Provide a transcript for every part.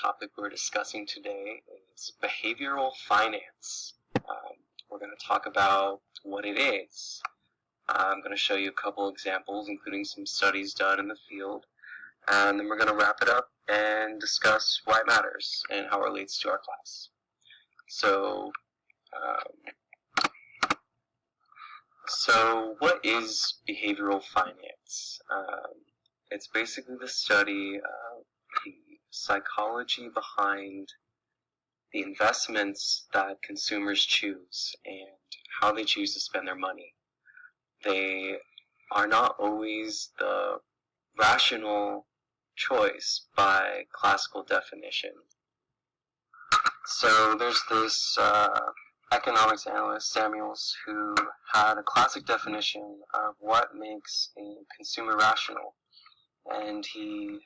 topic we're discussing today is behavioral finance. We're going to talk about what it is. I'm going to show you a couple examples, including some studies done in the field, and then we're going to wrap it up and discuss why it matters and how it relates to our class. So what is behavioral finance? It's basically the study of the psychology behind the investments that consumers choose and how they choose to spend their money. They are not always the rational choice by classical definition. So there's this economics analyst, Samuels, who had a classic definition of what makes a consumer rational. And he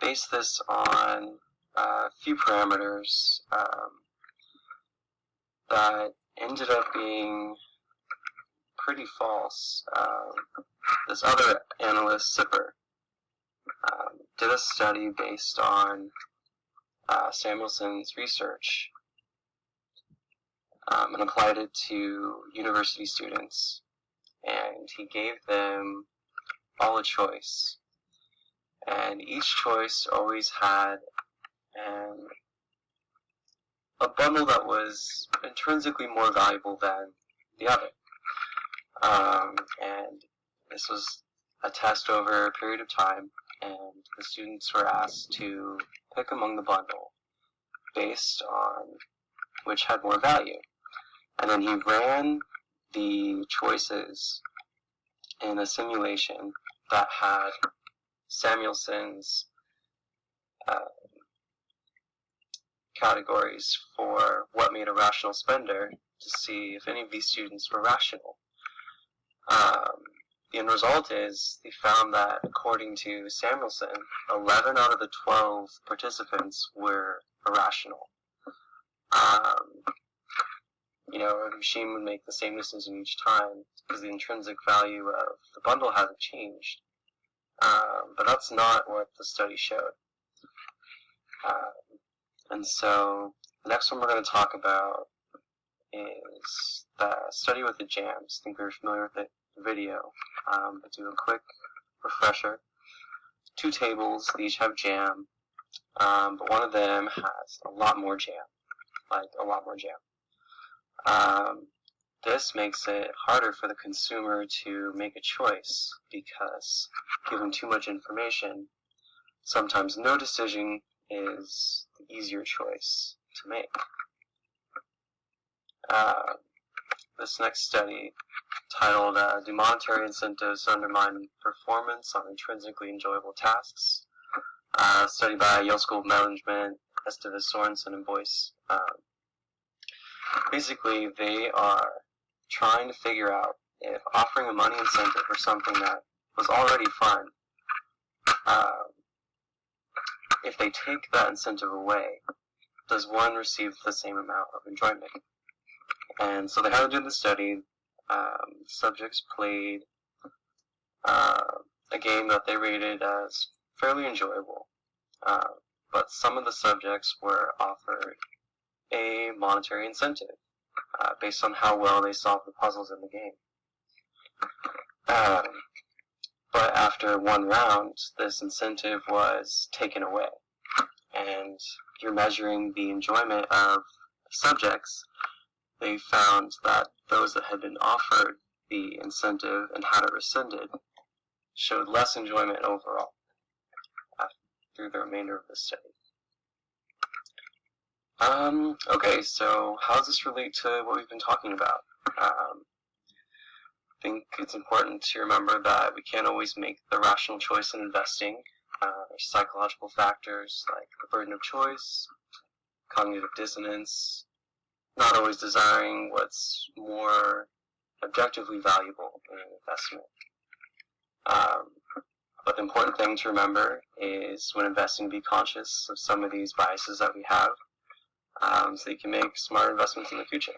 based this on a few parameters that ended up being pretty false. This other analyst, Sipper, did a study based on Samuelson's research and applied it to university students, and he gave them all a choice, and each choice always had a bundle that was intrinsically more valuable than the other. And this was a test over a period of time, and the students were asked to pick among the bundle based on which had more value. And then he ran the choices in a simulation that had Samuelson's categories for what made a rational spender to see if any of these students were rational. The end result is they found that, according to Samuelson, 11 out of the 12 participants were irrational. A machine would make the same decision each time because the intrinsic value of the bundle hasn't changed. But that's not what the study showed. And so the next one we're going to talk about is the study with the jams. I think we're familiar with the video, but do a quick refresher. Two tables, they each have jam, but one of them has a lot more jam, like a lot more jam. This makes it harder for the consumer to make a choice because, given too much information, sometimes no decision is the easier choice to make. This next study, titled Do Monetary Incentives Undermine Performance on Intrinsically Enjoyable Tasks? Study by Yale School of Management, Estevez, Sorensen, and Boyce. Basically, they are trying to figure out if offering a money incentive for something that was already fun, if they take that incentive away, does one receive the same amount of enjoyment? And so they had to do the study. Subjects played a game that they rated as fairly enjoyable, but some of the subjects were offered a monetary incentive based on how well they solved the puzzles in the game. But after one round, this incentive was taken away, and if you're measuring the enjoyment of subjects, they found that those that had been offered the incentive and had it rescinded showed less enjoyment overall through the remainder of the study. Okay, so how does this relate to what we've been talking about? I think it's important to remember that we can't always make the rational choice in investing. There's psychological factors like the burden of choice, cognitive dissonance, not always desiring what's more objectively valuable in an investment. But the important thing to remember is when investing, be conscious of some of these biases that we have, so you can make smart investments in the future.